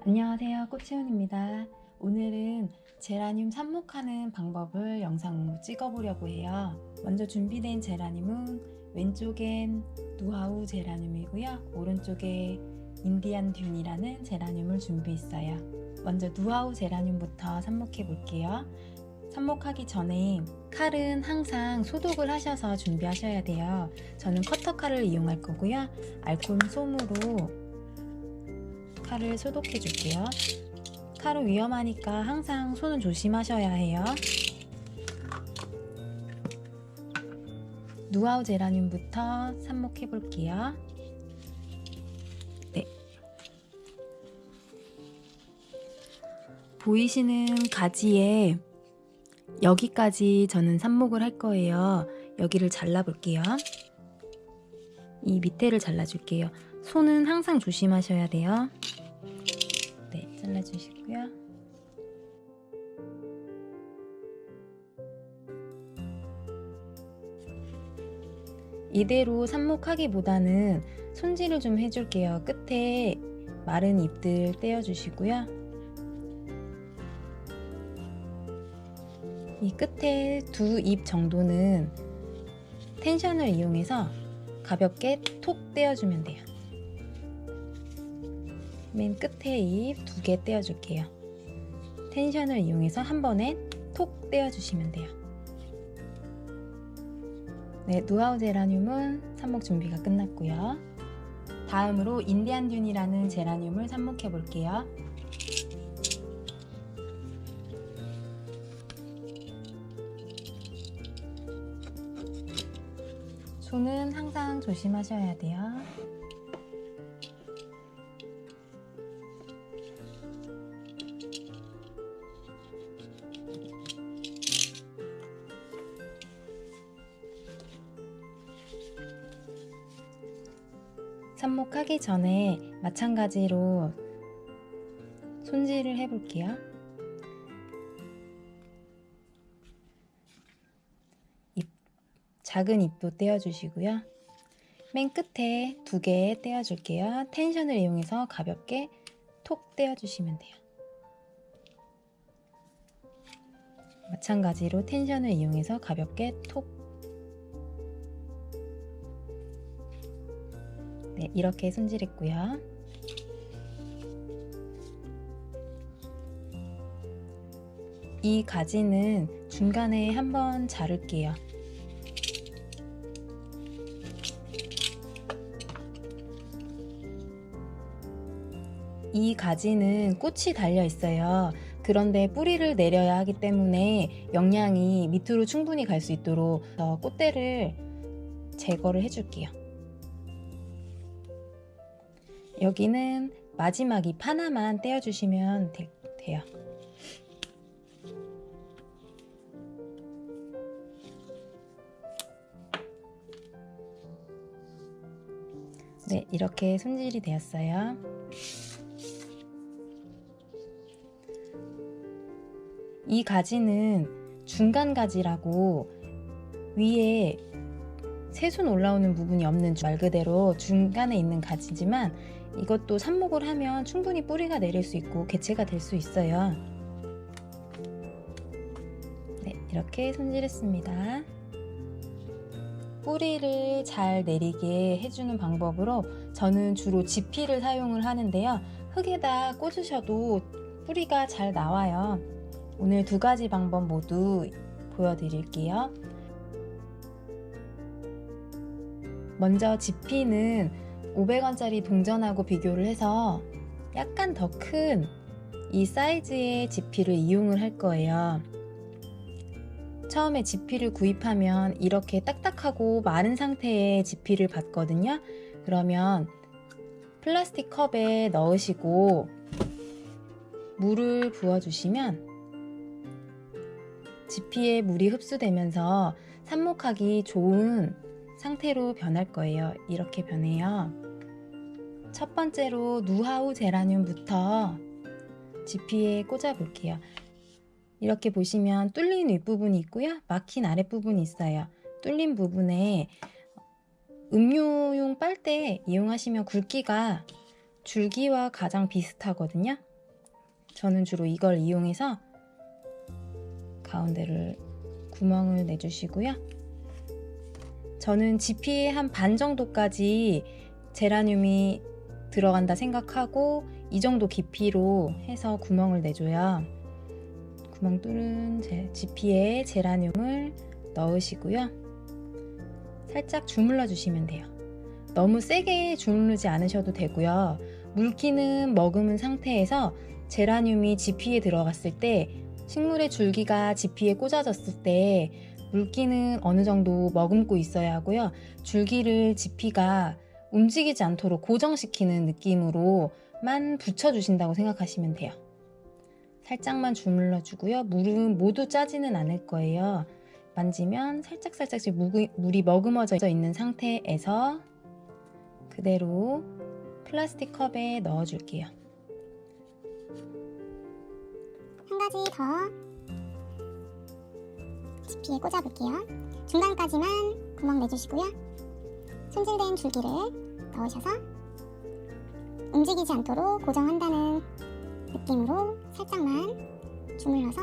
안녕하세요, 꽃치훈입니다. 오늘은 제라늄 삽목하는 방법을 영상으로 찍어보려고 해요. 먼저 준비된 제라늄은 왼쪽엔 누하우 제라늄이고요, 오른쪽에 인디안 듄이라는 제라늄을 준비했어요. 먼저 누하우 제라늄부터 삽목해 볼게요. 삽목하기 전에 칼은 항상 소독을 하셔서 준비하셔야 돼요. 저는 커터칼을 이용할 거고요, 알코올 솜으로 칼을 소독해 줄게요. 칼은 위험하니까 항상 손은 조심하셔야 해요. 누하우 제라늄부터 삽목해 볼게요. 네. 보이시는 가지에 여기까지 저는 삽목을 할 거예요. 여기를 잘라 볼게요. 이 밑에를 잘라 줄게요. 손은 항상 조심하셔야 돼요. 네, 잘라주시고요. 이대로 삽목하기보다는 손질을 좀 해줄게요. 끝에 마른 잎들 떼어주시고요. 이 끝에 두 잎 정도는 텐션을 이용해서 가볍게 톡 떼어주면 돼요. 맨 끝에 잎 두 개 떼어줄게요. 텐션을 이용해서 한 번에 톡 떼어주시면 돼요. 네, 누하우 제라늄은 삽목 준비가 끝났고요. 다음으로 인디안 듄이라는 제라늄을 삽목해 볼게요. 손은 항상 조심하셔야 돼요. 삽목하기 전에 마찬가지로 손질을 해 볼게요. 작은 잎도 떼어주시고요. 맨 끝에 두 개 떼어줄게요. 텐션을 이용해서 가볍게 톡 떼어주시면 돼요. 마찬가지로 텐션을 이용해서 가볍게 톡. 네, 이렇게 손질했고요. 이 가지는 중간에 한번 자를게요. 이 가지는 꽃이 달려 있어요. 그런데 뿌리를 내려야 하기 때문에 영양이 밑으로 충분히 갈 수 있도록 꽃대를 제거를 해줄게요. 여기는 마지막 잎 하나만 떼어주시면 돼요. 네, 이렇게 손질이 되었어요. 이 가지는 중간 가지라고 위에 새순 올라오는 부분이 없는 말 그대로 중간에 있는 가지지만 이것도 삽목을 하면 충분히 뿌리가 내릴 수 있고 개체가 될 수 있어요. 네, 이렇게 손질했습니다. 뿌리를 잘 내리게 해주는 방법으로 저는 주로 지피를 사용을 하는데요. 흙에다 꽂으셔도 뿌리가 잘 나와요. 오늘 두 가지 방법 모두 보여드릴게요. 먼저 지피는 500원짜리 동전하고 비교를 해서 약간 더 큰 이 사이즈의 지피를 이용을 할 거예요. 처음에 지피를 구입하면 이렇게 딱딱하고 마른 상태의 지피를 받거든요. 그러면 플라스틱 컵에 넣으시고 물을 부어주시면 지피에 물이 흡수되면서 삽목하기 좋은 상태로 변할 거예요. 이렇게 변해요. 첫 번째로 누하우 제라늄부터 지피에 꽂아 볼게요. 이렇게 보시면 뚫린 윗부분이 있고요, 막힌 아랫부분이 있어요. 뚫린 부분에 음료용 빨대 이용하시면 굵기가 줄기와 가장 비슷하거든요. 저는 주로 이걸 이용해서 가운데를 구멍을 내주시고요. 저는 지피의 한 반 정도까지 제라늄이 들어간다 생각하고 이 정도 깊이로 해서 구멍을 내줘요. 구멍 뚫은 지피에 제라늄을 넣으시고요. 살짝 주물러 주시면 돼요. 너무 세게 주무르지 않으셔도 되고요. 물기는 머금은 상태에서 제라늄이 지피에 들어갔을 때, 식물의 줄기가 지피에 꽂아졌을 때 물기는 어느 정도 머금고 있어야 하고요. 줄기를 지피가 움직이지 않도록 고정시키는 느낌으로만 붙여주신다고 생각하시면 돼요. 살짝만 주물러 주고요. 물은 모두 짜지는 않을 거예요. 만지면 살짝살짝씩 물이 머금어져 있는 상태에서 그대로 플라스틱 컵에 넣어 줄게요. 한 가지 더 지피에 꽂아 볼게요. 중간까지만 구멍 내주시고요. 손질된 줄기를 넣으셔서 움직이지 않도록 고정한다는 느낌으로 살짝만 주물러서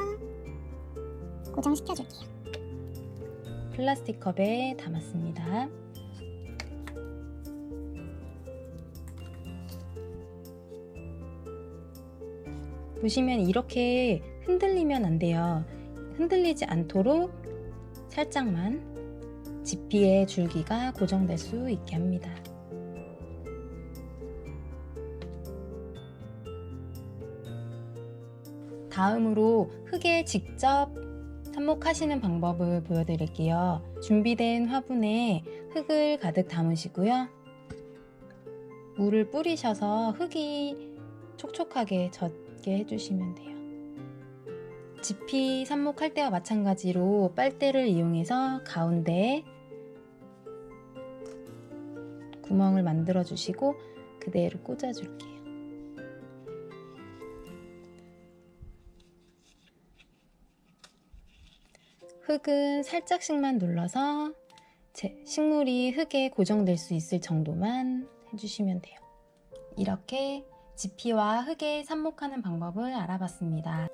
고정시켜 줄게요. 플라스틱 컵에 담았습니다. 보시면 이렇게 흔들리면 안 돼요. 흔들리지 않도록 살짝만 지피의 줄기가 고정될 수 있게 합니다. 다음으로 흙에 직접 삽목하시는 방법을 보여드릴게요. 준비된 화분에 흙을 가득 담으시고요. 물을 뿌리셔서 흙이 촉촉하게 젖게 해주시면 돼요. 지피 삽목할 때와 마찬가지로 빨대를 이용해서 가운데에 구멍을 만들어 주시고 그대로 꽂아 줄게요. 흙은 살짝씩만 눌러서 식물이 흙에 고정될 수 있을 정도만 해주시면 돼요. 이렇게 지피와 흙에 삽목하는 방법을 알아봤습니다.